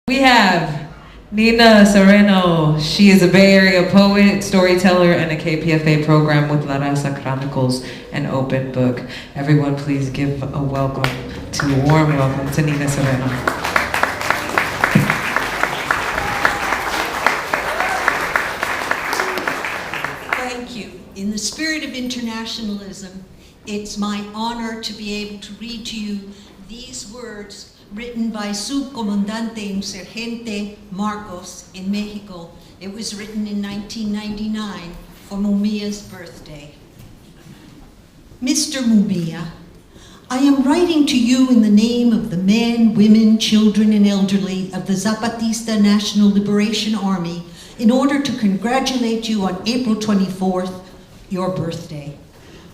We have Nina Serrano. She is a Bay Area poet, storyteller, and a KPFA program with La Raza Chronicles and Open Book. Everyone please give a warm welcome to Nina Serrano. Thank you. In the spirit of internationalism, it's my honor to be able to read to you these words written by Subcomandante and Sergente Marcos in Mexico. It was written in 1999 for Mumia's birthday. Mr. Mumia, I am writing to you in the name of the men, women, children, and elderly of the Zapatista National Liberation Army in order to congratulate you on April 24th, your birthday.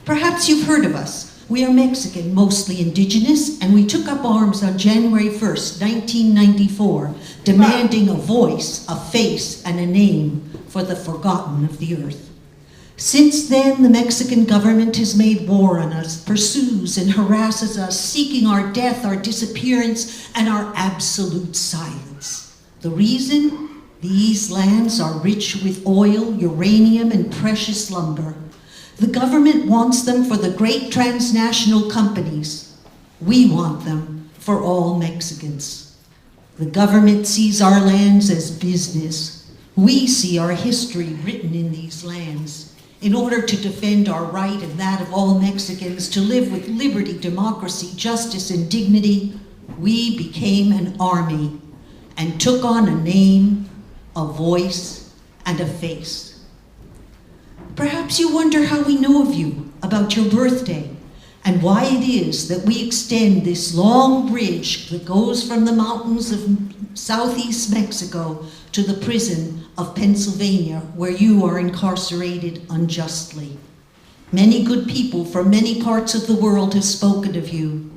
Perhaps you've heard of us. We are Mexican, mostly indigenous, and we took up arms on January 1st, 1994, demanding a voice, a face, and a name for the forgotten of the earth. Since then, the Mexican government has made war on us, pursues and harasses us, seeking our death, our disappearance, and our absolute silence. The reason? These lands are rich with oil, uranium, and precious lumber. The government wants them for the great transnational companies. We want them for all Mexicans. The government sees our lands as business. We see our history written in these lands. In order to defend our right and that of all Mexicans to live with liberty, democracy, justice, and dignity, we became an army and took on a name, a voice, and a face. Perhaps you wonder how we know of you, about your birthday, and why it is that we extend this long bridge that goes from the mountains of southeast Mexico to the prison of Pennsylvania, where you are incarcerated unjustly. Many good people from many parts of the world have spoken of you.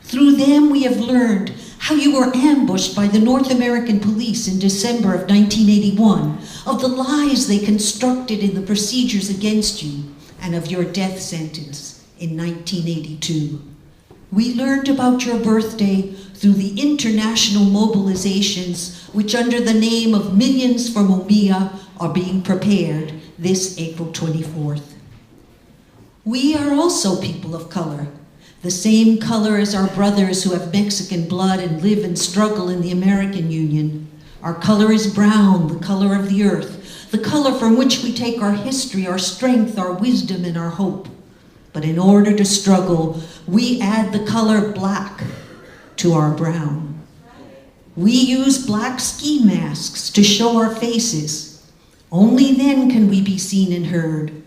Through them, we have learned how you were ambushed by the North American police in December of 1981, of the lies they constructed in the procedures against you, and of your death sentence in 1982. We learned about your birthday through the international mobilizations which under the name of Millions for Mumia are being prepared this April 24th. We are also people of color, the same color as our brothers who have Mexican blood and live and struggle in the American Union. Our color is brown, the color of the earth, the color from which we take our history, our strength, our wisdom, and our hope. But in order to struggle, we add the color black to our brown. We use black ski masks to show our faces. Only then can we be seen and heard.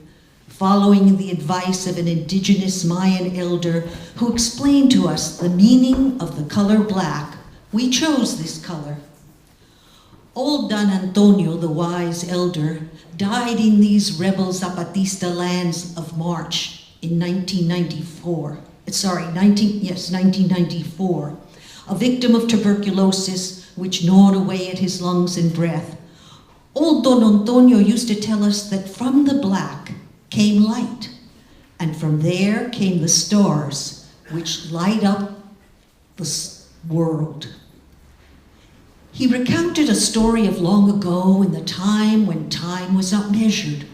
Following the advice of an indigenous Mayan elder who explained to us the meaning of the color black, we chose this color. Old Don Antonio, the wise elder, died in these rebel Zapatista lands of March in 1994. 1994, a victim of tuberculosis which gnawed away at his lungs and breath. Old Don Antonio used to tell us that from the black came light, and from there came the stars which light up the world. He recounted a story of long ago in the time when time was not measured,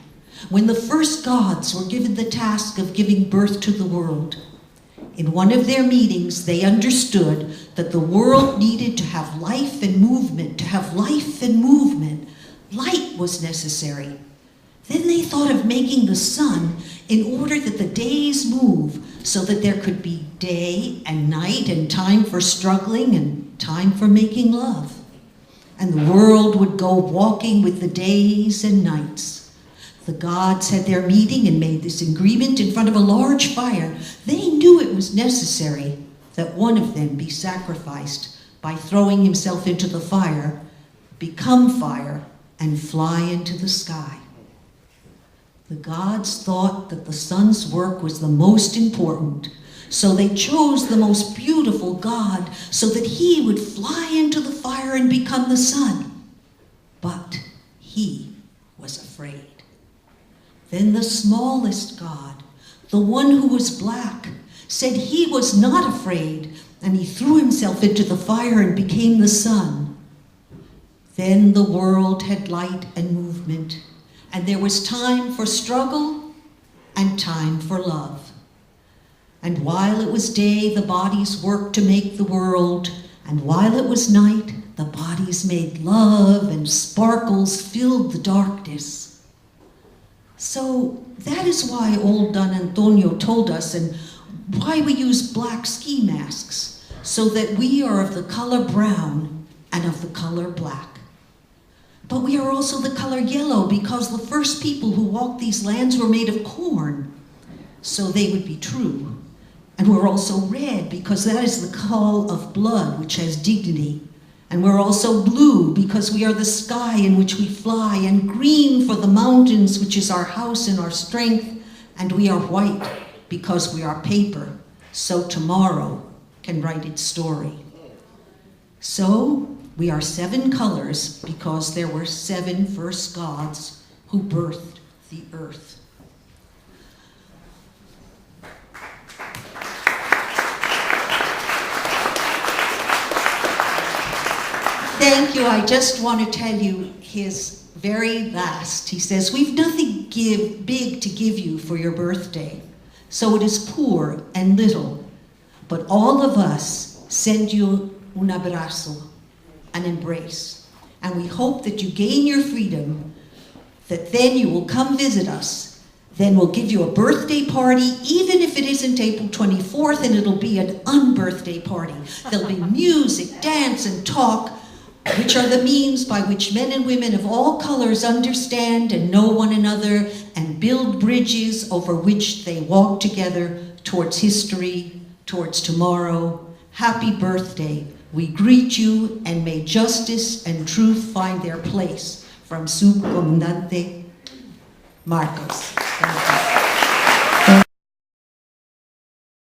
when the first gods were given the task of giving birth to the world. In one of their meetings, they understood that the world needed to have life and movement. To have life and movement, light was necessary. Then they thought of making the sun in order that the days move so that there could be day and night and time for struggling and time for making love. And the world would go walking with the days and nights. The gods had their meeting and made this agreement in front of a large fire. They knew it was necessary that one of them be sacrificed by throwing himself into the fire, become fire, and fly into the sky. The gods thought that the sun's work was the most important, so they chose the most beautiful god so that he would fly into the fire and become the sun. But he was afraid. Then the smallest god, the one who was black, said he was not afraid, and he threw himself into the fire and became the sun. Then the world had light and movement, and there was time for struggle and time for love. And while it was day, the bodies worked to make the world, and while it was night, the bodies made love, and sparkles filled the darkness. So that is why old Don Antonio told us, and why we use black ski masks, so that we are of the color brown and of the color black. But we are also the color yellow because the first people who walked these lands were made of corn, so they would be true. And we're also red because that is the call of blood, which has dignity. And we're also blue because we are the sky in which we fly, and green for the mountains, which is our house and our strength. And we are white because we are paper, so tomorrow can write its story. So we are 7 colors because there were 7 first gods who birthed the earth. Thank you. I just want to tell you his very last. He says, "We've nothing big to give you for your birthday, so it is poor and little, but all of us send you un abrazo, an embrace, and we hope that you gain your freedom, that then you will come visit us. Then we'll give you a birthday party, even if it isn't April 24th, and it'll be an unbirthday party. There'll be music, dance, and talk, which are the means by which men and women of all colors understand and know one another and build bridges over which they walk together towards history, towards tomorrow. Happy birthday. We greet you, and may justice and truth find their place." From Su Comandante Marcos.